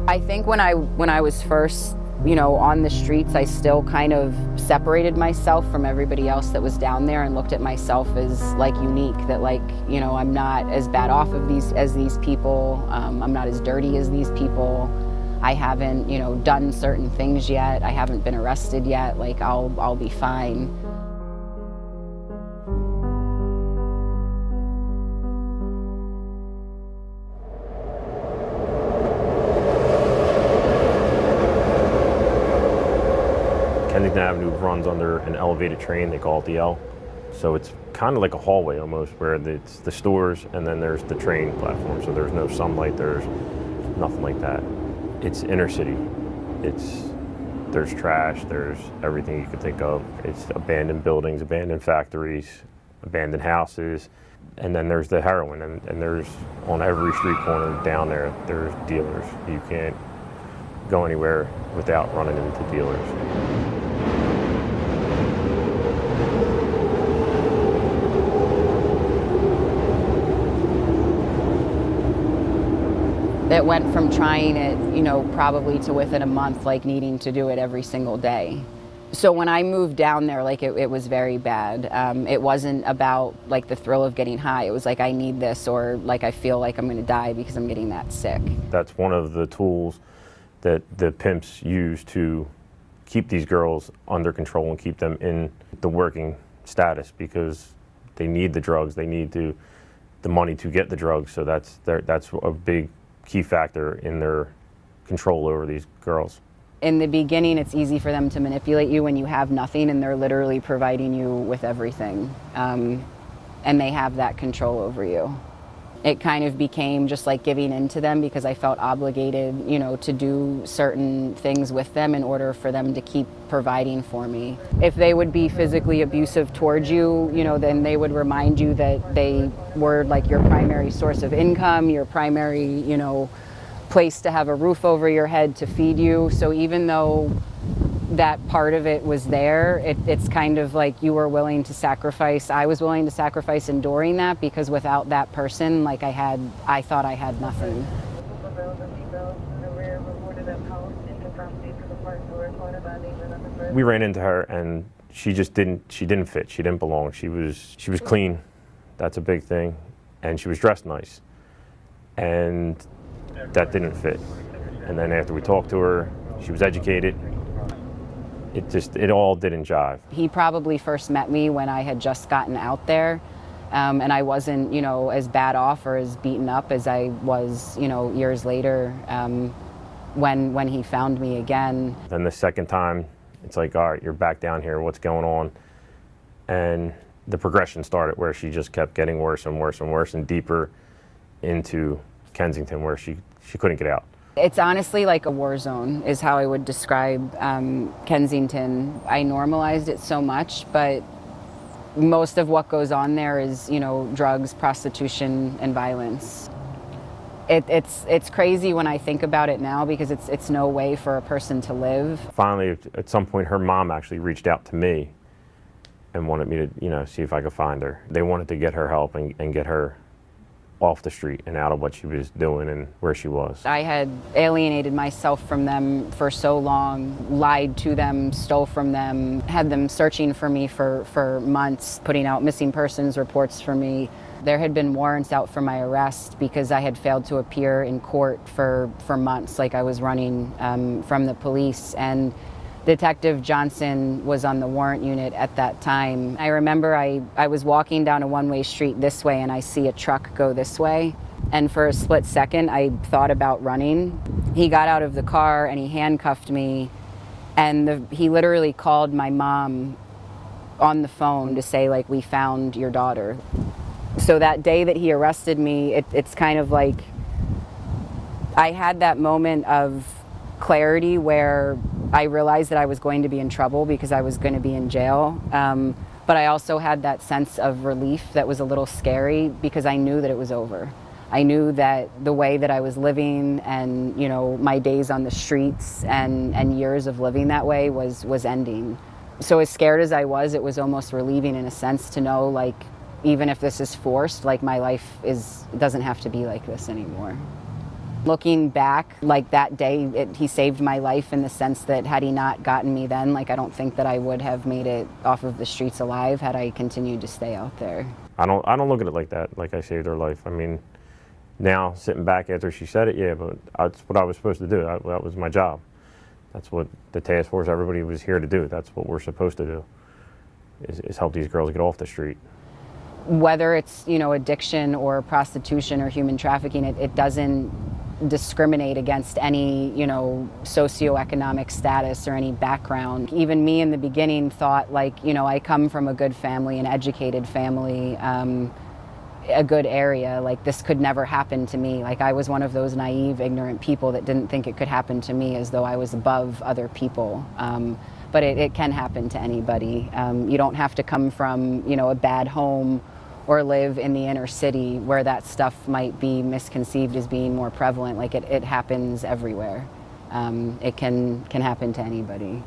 I think when I was first, on the streets, I still kind of separated myself from everybody else that was down there and looked at myself as like unique, that like, I'm not as bad off as these people. I'm not as dirty as these people. I haven't, done certain things yet. I haven't been arrested yet. Like I'll be fine. Kensington Avenue runs under an elevated train, they call it the L. So it's kind of like a hallway almost, where it's the stores and then there's the train platform. So there's no sunlight, there's nothing like that. It's inner city. There's trash, there's everything you could think of. It's abandoned buildings, abandoned factories, abandoned houses. And then there's the heroin, and there's on every street corner down there, there's dealers. You can't go anywhere without running into dealers. It went from trying it, probably to within a month, like needing to do it every single day. So when I moved down there, like it was very bad. It wasn't about like the thrill of getting high. It was like, I need this, or like I feel like I'm gonna die because I'm getting that sick. That's one of the tools that the pimps use to keep these girls under control and keep them in the working status, because they need the drugs, they need the money to get the drugs. So that's a big key factor in their control over these girls. In the beginning, it's easy for them to manipulate you when you have nothing, and they're literally providing you with everything. And they have that control over you. It kind of became just like giving in to them, because I felt obligated, to do certain things with them in order for them to keep providing for me. If they would be physically abusive towards you, then they would remind you that they were like your primary source of income, your primary, place to have a roof over your head, to feed you. So even though that part of it was there, it's kind of like you were willing to sacrifice. I was willing to sacrifice enduring that, because without that person, like I thought I had nothing. We ran into her and she didn't fit. She didn't belong. She was clean. That's a big thing. And she was dressed nice. And that didn't fit. And then after we talked to her, she was educated. It all didn't jive. He probably first met me when I had just gotten out there, and I wasn't, as bad off or as beaten up as I was, years later, when he found me again. Then the second time, it's like, all right, you're back down here, what's going on? And the progression started, where she just kept getting worse and worse and worse and deeper into Kensington, where she couldn't get out. It's honestly like a war zone is how I would describe Kensington. I normalized it so much, but most of what goes on there is, drugs, prostitution, and violence. It's crazy when I think about it now, because it's no way for a person to live. Finally, at some point, her mom actually reached out to me and wanted me to, see if I could find her. They wanted to get her help and get her off the street and out of what she was doing and where she was. I had alienated myself from them for so long, lied to them, stole from them, had them searching for me for months, putting out missing persons reports for me. There had been warrants out for my arrest because I had failed to appear in court for months, like I was running from the police. And Detective Johnson was on the warrant unit at that time. I remember I was walking down a one-way street this way, and I see a truck go this way. And for a split second, I thought about running. He got out of the car and he handcuffed me, and he literally called my mom on the phone to say, like, we found your daughter. So that day that he arrested me, it's kind of like I had that moment of clarity where I realized that I was going to be in trouble because I was going to be in jail. But I also had that sense of relief that was a little scary, because I knew that it was over. I knew that the way that I was living and, my days on the streets and years of living that way was ending. So as scared as I was, it was almost relieving in a sense to know, like, even if this is forced, like, my life doesn't have to be like this anymore. Looking back, like that day, he saved my life in the sense that had he not gotten me then, like I don't think that I would have made it off of the streets alive had I continued to stay out there. I don't look at it like that, like I saved her life. I mean, now sitting back after she said it, yeah, but that's what I was supposed to do. That was my job. That's what the task force, everybody was here to do. That's what we're supposed to do, is help these girls get off the street. Whether it's, addiction or prostitution or human trafficking, it doesn't discriminate against any, socioeconomic status or any background. Even me in the beginning thought like, I come from a good family, an educated family, a good area, like this could never happen to me. Like I was one of those naive, ignorant people that didn't think it could happen to me, as though I was above other people. But it can happen to anybody. You don't have to come from, a bad home or live in the inner city where that stuff might be misconceived as being more prevalent. Like it happens everywhere. It can happen to anybody.